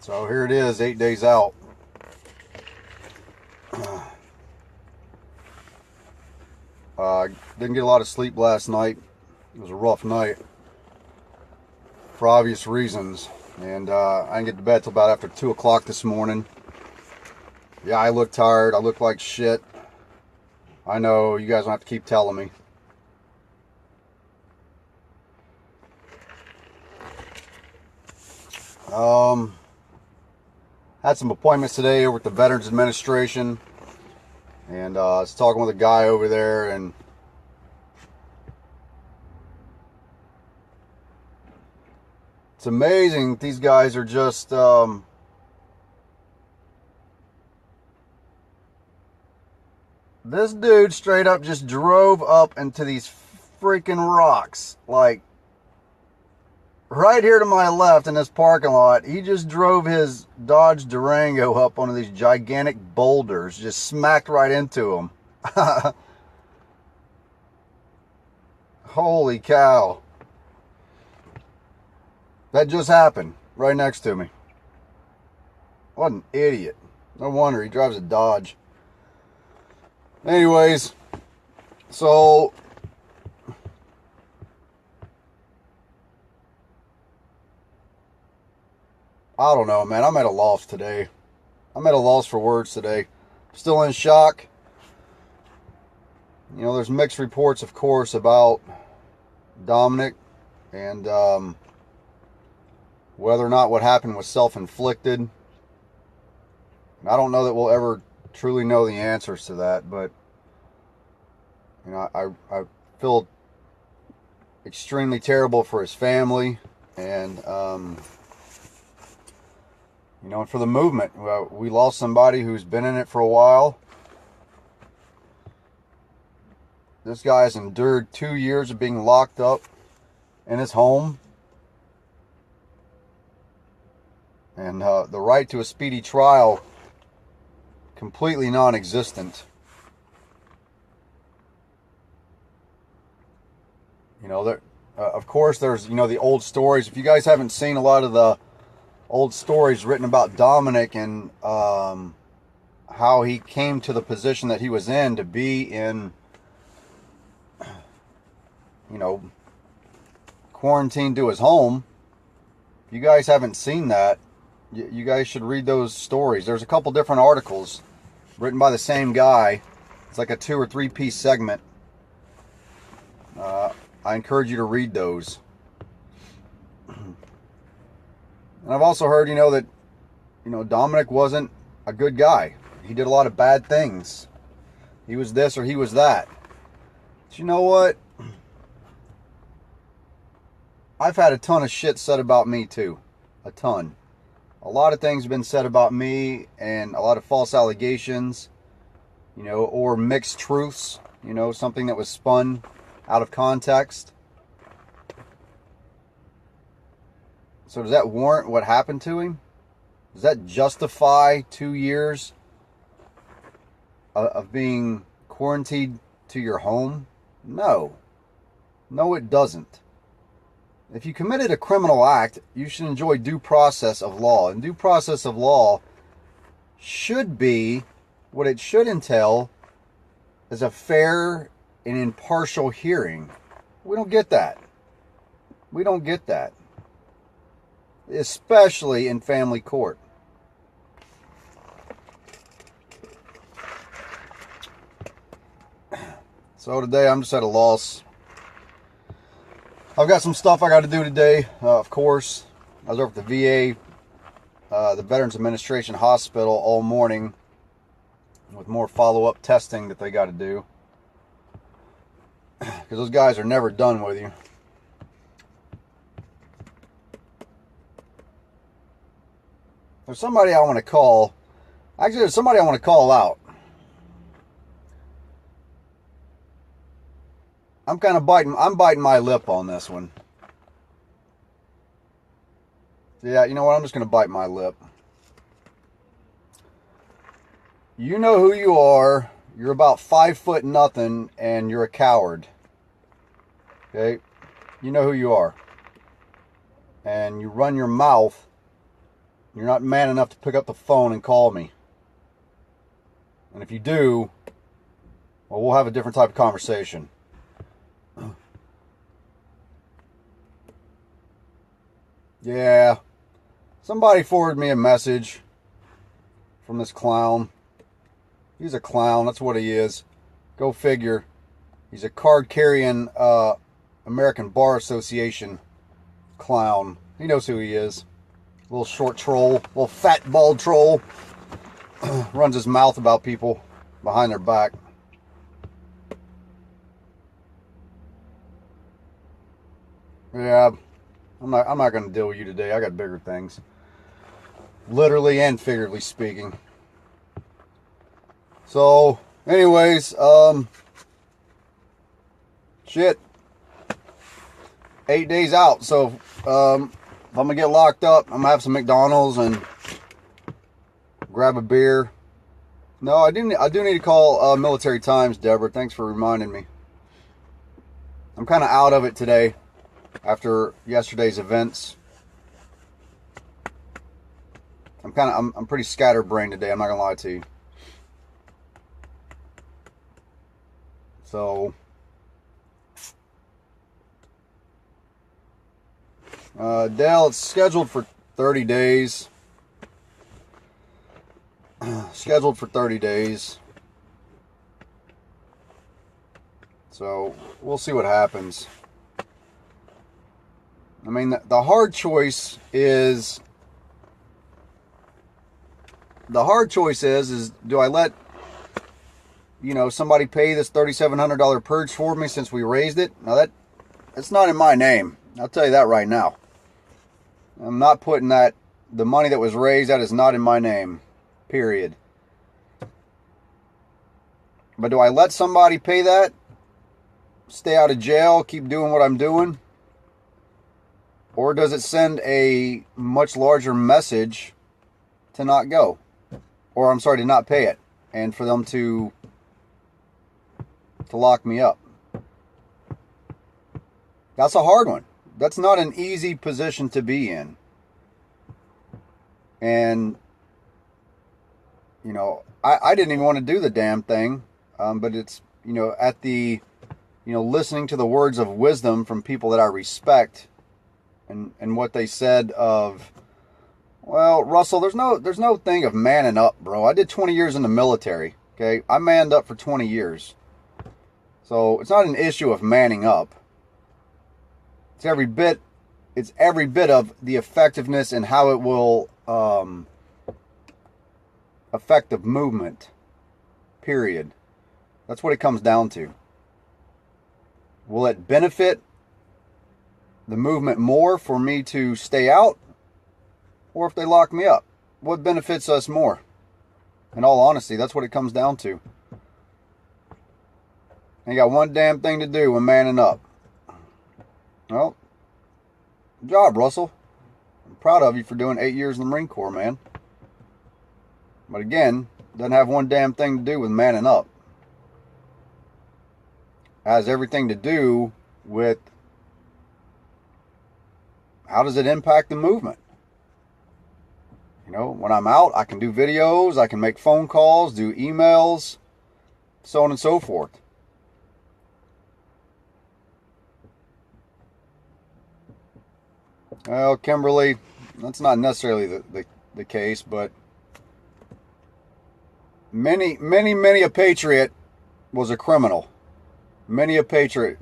So here it is, 8 days out. Didn't get a lot of sleep last night. It was a rough night for obvious reasons. And I didn't get to bed till about after 2 o'clock this morning. Yeah, I look tired. I look like shit. I know, you guys don't have to keep telling me. Had some appointments today over at the Veterans Administration. And I was talking with a guy over there, and it's amazing. These guys are just this dude straight up just drove up into these freaking rocks, like right here to my left in this parking lot. He just drove his Dodge Durango up onto these gigantic boulders, just smacked right into them. Holy cow. That just happened right next to me. What an idiot. No wonder he drives a Dodge. Anyways, so I don't know, man. I'm at a loss today. I'm at a loss for words today. Still in shock. You know, there's mixed reports, of course, about Dominic and whether or not what happened was self-inflicted. And I don't know that we'll ever truly know the answers to that, but you know, I feel extremely terrible for his family, and you know, and for the movement. We lost somebody who's been in it for a while. This guy has endured 2 years of being locked up in his home, and the right to a speedy trial completely non-existent. You know, there, of course, there's, you know, the old stories. If you guys haven't seen a lot of the old stories written about Dominic and how he came to the position that he was in, to be in, you know, quarantined to his home. If you guys haven't seen that, you guys should read those stories. There's a couple different articles written by the same guy. It's like a 2 or 3 piece segment. I encourage you to read those. And I've also heard, you know, that, you know, Dominic wasn't a good guy. He did a lot of bad things. He was this or he was that. But you know what? I've had a ton of shit said about me too. A ton. A lot of things have been said about me, and a lot of false allegations, you know, or mixed truths, you know, something that was spun out of context. So does that warrant what happened to him? Does that justify 2 years of being quarantined to your home? No. No, it doesn't. If you committed a criminal act, you should enjoy due process of law. And due process of law should be, what it should entail is a fair and impartial hearing. We don't get that. We don't get that. Especially in family court. So today I'm just at a loss. I've got some stuff I got to do today, of course. I was over at the VA, the Veterans Administration Hospital all morning with more follow-up testing that they got to do. Because those guys are never done with you. There's somebody I want to call. Actually, there's somebody I want to call out. I'm biting my lip on this one. Yeah, you know what? I'm just going to bite my lip. You know who you are. You're about 5 foot nothing, and you're a coward. Okay? You know who you are. And you run your mouth You're not man enough to pick up the phone and call me. And if you do, well, we'll have a different type of conversation. Yeah. Somebody forwarded me a message from this clown. He's a clown. That's what he is. Go figure. He's a card-carrying American Bar Association clown. He knows who he is. Little short troll. Little fat, bald troll. Runs his mouth about people behind their back. Yeah. I'm not going to deal with you today. I got bigger things. Literally and figuratively speaking. So, anyways, shit. 8 days out. So, if I'm going to get locked up, I'm going to have some McDonald's and grab a beer. No, I do need to call Military Times, Deborah. Thanks for reminding me. I'm kind of out of it today after yesterday's events. I'm pretty scatterbrained today. I'm not going to lie to you. So, Dale, it's scheduled for 30 days. Scheduled for 30 days. So, we'll see what happens. I mean, the hard choice is... do I let, somebody pay this $3,700 purge for me since we raised it? Now, that's not in my name. I'll tell you that right now. I'm not putting the money that was raised, that is not in my name. Period. But do I let somebody pay that? Stay out of jail, keep doing what I'm doing? Or does it send a much larger message to not go? Or, I'm sorry, to not pay it. And for them to lock me up. That's a hard one. That's not an easy position to be in. And, I didn't even want to do the damn thing. But it's, at the, listening to the words of wisdom from people that I respect and what they said of, well, Russell, there's no thing of manning up, bro. I did 20 years in the military, okay? I manned up for 20 years. So it's not an issue of manning up. It's every bit of the effectiveness and how it will affect the movement. Period. That's what it comes down to. Will it benefit the movement more for me to stay out? Or if they lock me up? What benefits us more? In all honesty, that's what it comes down to. You got one damn thing to do when manning up. Well, good job, Russell. I'm proud of you for doing 8 years in the Marine Corps, man. But again, doesn't have one damn thing to do with manning up. It has everything to do with how does it impact the movement. When I'm out, I can do videos, I can make phone calls, do emails, so on and so forth. Well, Kimberly, that's not necessarily the case, but many a patriot was a criminal. Many a patriot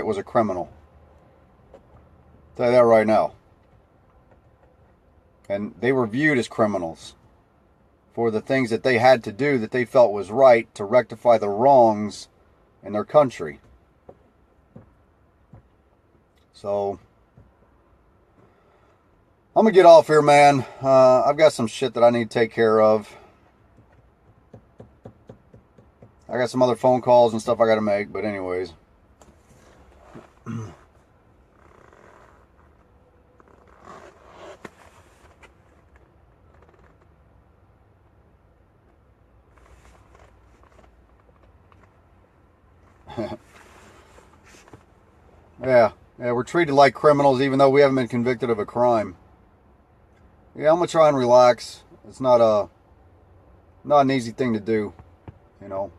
was a criminal. I'll tell you that right now. And they were viewed as criminals for the things that they had to do that they felt was right to rectify the wrongs in their country. So, I'm going to get off here, man. I've got some shit that I need to take care of. I got some other phone calls and stuff I got to make, but anyways. Yeah, we're treated like criminals even though we haven't been convicted of a crime. yeah, I'm gonna try and relax. It's not an easy thing to do, you know.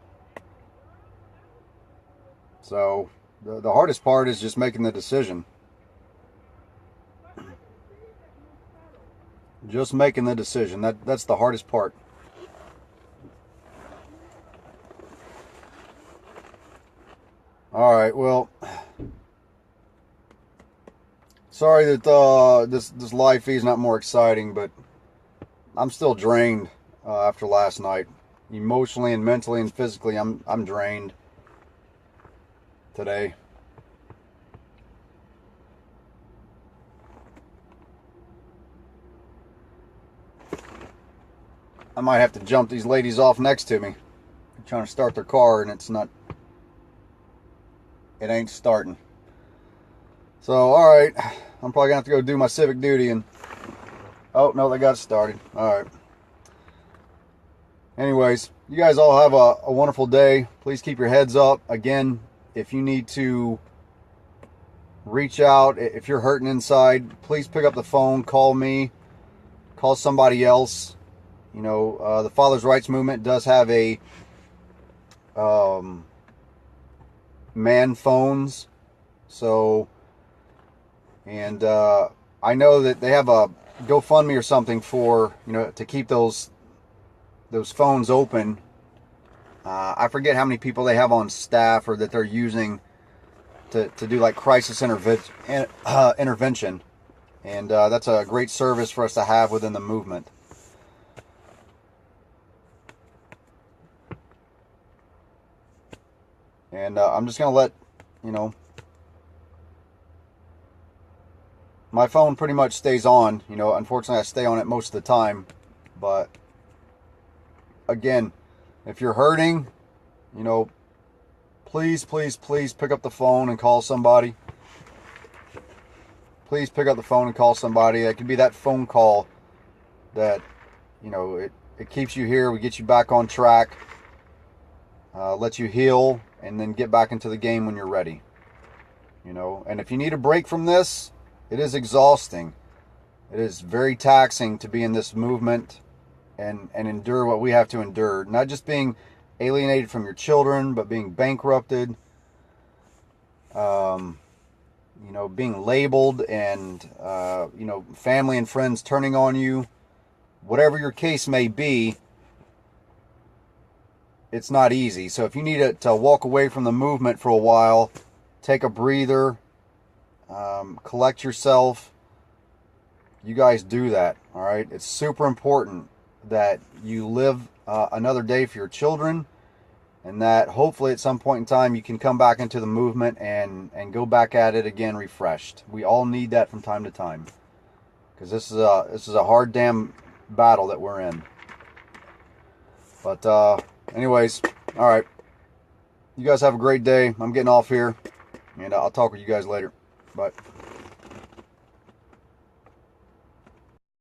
So the hardest part is just making the decision. Just making the decision. That's the hardest part. All right. Well, sorry that this live feed is not more exciting, but I'm still drained after last night. Emotionally and mentally and physically, I'm drained today. I might have to jump these ladies off next to me. They're trying to start their car and it ain't starting. So, alright, I'm probably gonna have to go do my civic duty and, oh, no, they got it started. Alright. Anyways, you guys all have a wonderful day. Please keep your heads up. Again, if you need to reach out, if you're hurting inside, please pick up the phone, call me, call somebody else. You know, the Father's Rights Movement does have a man phones. So, and I know that they have a GoFundMe or something for, you know, to keep those phones open. I forget how many people they have on staff or that they're using to do like crisis intervention. And that's a great service for us to have within the movement. And I'm just going to let, you know, my phone pretty much stays on. You know, unfortunately I stay on it most of the time. But again, if you're hurting, you know, please, please, please pick up the phone and call somebody. Please pick up the phone and call somebody. It could be that phone call that, you know, it keeps you here. We get you back on track. Let you heal and then get back into the game when you're ready. You know, and if you need a break from this, it is exhausting. It is very taxing to be in this movement and endure what we have to endure. Not just being alienated from your children, but being bankrupted. You know, being labeled and, you know, family and friends turning on you. Whatever your case may be, it's not easy. So if you need to walk away from the movement for a while, take a breather, collect yourself, you guys do that. All right. It's super important that you live another day for your children, and that hopefully at some point in time you can come back into the movement and go back at it again refreshed. We all need that from time to time, because this is a hard damn battle that we're in. But anyways, all right, you guys have a great day. I'm getting off here, and I'll talk with you guys later. Bye.